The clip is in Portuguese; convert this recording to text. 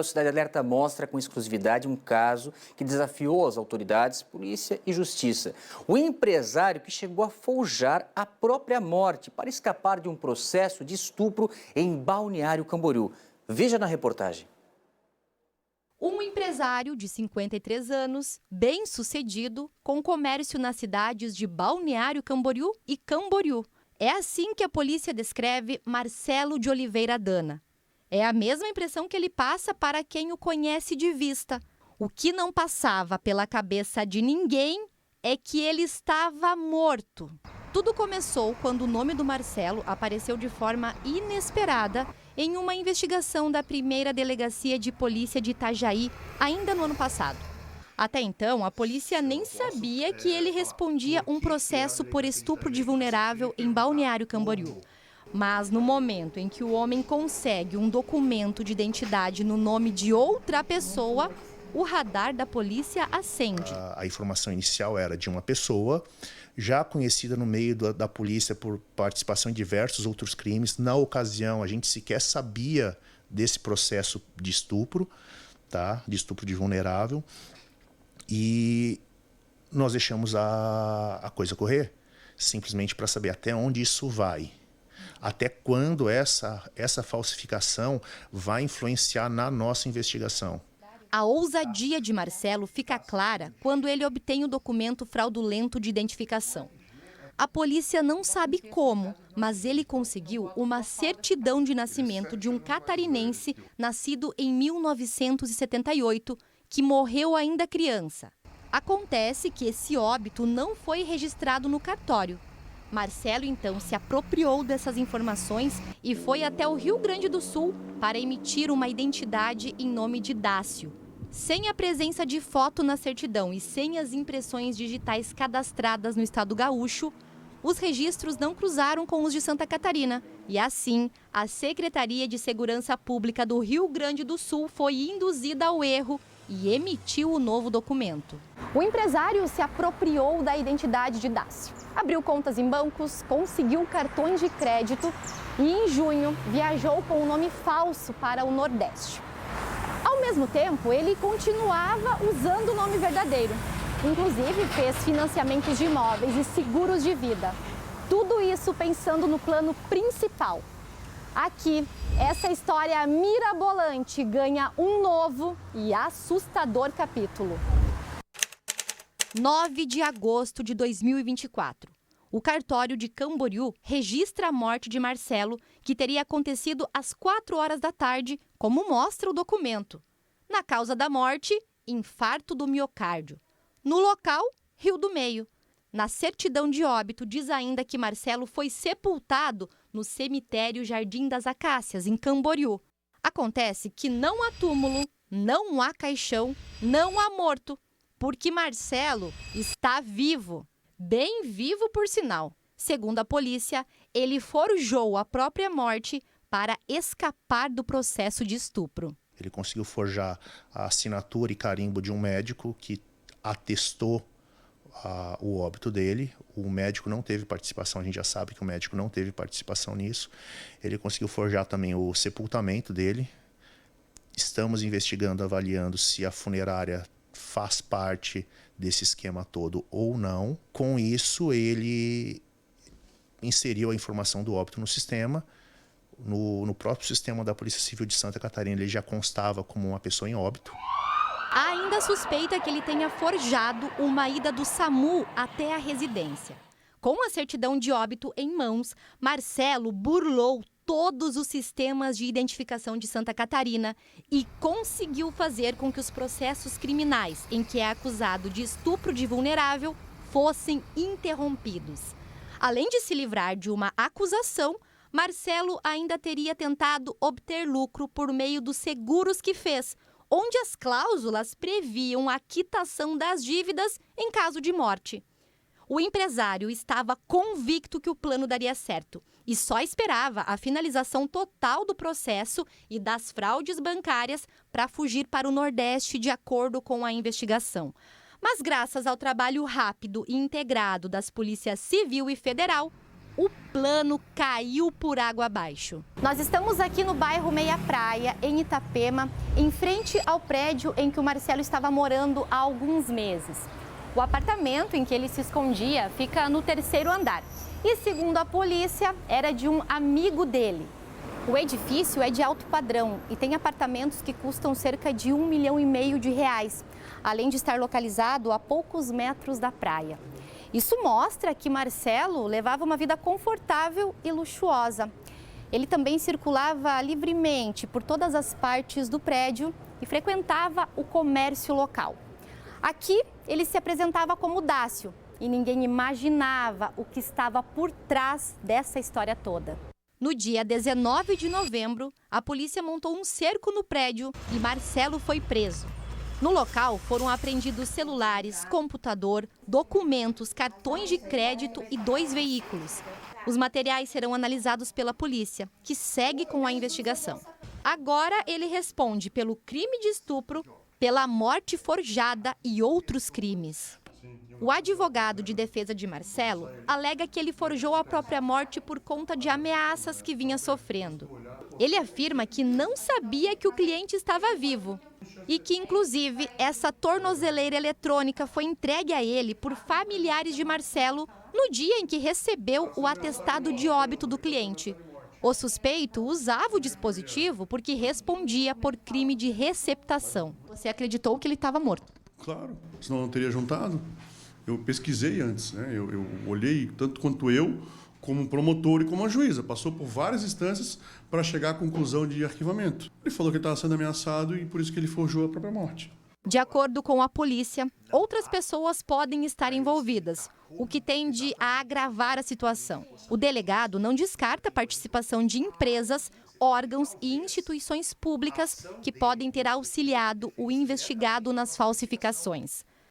A Cidade Alerta mostra com exclusividade um caso que desafiou as autoridades, polícia e justiça. O empresário que chegou a forjar a própria morte para escapar de um processo de estupro em Balneário Camboriú. Veja na reportagem. Um empresário de 53 anos, bem-sucedido, com comércio nas cidades de Balneário Camboriú e Camboriú. É assim que a polícia descreve Marcelo de Oliveira Dana. É a mesma impressão que ele passa para quem o conhece de vista. O que não passava pela cabeça de ninguém é que ele estava morto. Tudo começou quando o nome do Marcelo apareceu de forma inesperada em uma investigação da primeira delegacia de polícia de Itajaí, ainda no ano passado. Até então, a polícia nem sabia que ele respondia um processo por estupro de vulnerável em Balneário Camboriú. Mas no momento em que o homem consegue um documento de identidade no nome de outra pessoa, o radar da polícia acende. A informação inicial era de uma pessoa já conhecida no meio da polícia por participação em diversos outros crimes. Na ocasião, a gente sequer sabia desse processo de estupro, tá? De estupro de vulnerável. E nós deixamos a coisa correr, simplesmente para saber até onde isso vai. Até quando essa falsificação vai influenciar na nossa investigação. A ousadia de Marcelo fica clara quando ele obtém o documento fraudulento de identificação. A polícia não sabe como, mas ele conseguiu uma certidão de nascimento de um catarinense nascido em 1978, que morreu ainda criança. Acontece que esse óbito não foi registrado no cartório. Marcelo, então, se apropriou dessas informações e foi até o Rio Grande do Sul para emitir uma identidade em nome de Dácio. Sem a presença de foto na certidão e sem as impressões digitais cadastradas no estado gaúcho, os registros não cruzaram com os de Santa Catarina. E assim, a Secretaria de Segurança Pública do Rio Grande do Sul foi induzida ao erro e emitiu o novo documento. O empresário se apropriou da identidade de Dácio. Abriu contas em bancos, conseguiu cartões de crédito e, em junho, viajou com o nome falso para o Nordeste. Ao mesmo tempo, ele continuava usando o nome verdadeiro. Inclusive, fez financiamentos de imóveis e seguros de vida. Tudo isso pensando no plano principal. Aqui, essa história mirabolante ganha um novo e assustador capítulo. 9 de agosto de 2024. O cartório de Camboriú registra a morte de Marcelo, que teria acontecido às 4 horas da tarde, como mostra o documento. Na causa da morte, infarto do miocárdio. No local, Rio do Meio. Na certidão de óbito, diz ainda que Marcelo foi sepultado no cemitério Jardim das Acácias, em Camboriú. Acontece que não há túmulo, não há caixão, não há morto, porque Marcelo está vivo. Bem vivo, por sinal. Segundo a polícia, ele forjou a própria morte para escapar do processo de estupro. Ele conseguiu forjar a assinatura e carimbo de um médico que atestou o óbito dele. O médico não teve participação, a gente já sabe que o médico não teve participação nisso. Ele conseguiu forjar também o sepultamento dele. Estamos investigando, avaliando se a funerária faz parte desse esquema todo ou não. Com isso, ele inseriu a informação do óbito no sistema. No próprio sistema da Polícia Civil de Santa Catarina, ele já constava como uma pessoa em óbito. Há ainda suspeita que ele tenha forjado uma ida do SAMU até a residência. Com a certidão de óbito em mãos, Marcelo burlou todos os sistemas de identificação de Santa Catarina e conseguiu fazer com que os processos criminais em que é acusado de estupro de vulnerável fossem interrompidos. Além de se livrar de uma acusação, Marcelo ainda teria tentado obter lucro por meio dos seguros que fez, onde as cláusulas previam a quitação das dívidas em caso de morte. O empresário estava convicto que o plano daria certo e só esperava a finalização total do processo e das fraudes bancárias para fugir para o Nordeste de acordo com a investigação. Mas graças ao trabalho rápido e integrado das polícias civil e federal, o plano caiu por água abaixo. Nós estamos aqui no bairro Meia Praia, em Itapema, em frente ao prédio em que o Marcelo estava morando há alguns meses. O apartamento em que ele se escondia fica no 3º andar e, segundo a polícia, era de um amigo dele. O edifício é de alto padrão e tem apartamentos que custam cerca de R$1,5 milhão, além de estar localizado a poucos metros da praia. Isso mostra que Marcelo levava uma vida confortável e luxuosa. Ele também circulava livremente por todas as partes do prédio e frequentava o comércio local. Aqui, ele se apresentava como Dácio e ninguém imaginava o que estava por trás dessa história toda. No dia 19 de novembro, a polícia montou um cerco no prédio e Marcelo foi preso. No local foram apreendidos celulares, computador, documentos, cartões de crédito e 2 veículos. Os materiais serão analisados pela polícia, que segue com a investigação. Agora ele responde pelo crime de estupro, pela morte forjada e outros crimes. O advogado de defesa de Marcelo alega que ele forjou a própria morte por conta de ameaças que vinha sofrendo. Ele afirma que não sabia que o cliente estava vivo e que, inclusive, essa tornozeleira eletrônica foi entregue a ele por familiares de Marcelo no dia em que recebeu o atestado de óbito do cliente. O suspeito usava o dispositivo porque respondia por crime de receptação. Você acreditou que ele estava morto? Claro, senão não teria juntado. Eu pesquisei antes, né? Eu olhei, tanto quanto eu, como promotor e como a juíza. Passou por várias instâncias para chegar à conclusão de arquivamento. Ele falou que estava sendo ameaçado e por isso que ele forjou a própria morte. De acordo com a polícia, outras pessoas podem estar envolvidas, o que tende a agravar a situação. O delegado não descarta a participação de empresas, órgãos e instituições públicas que podem ter auxiliado o investigado nas falsificações.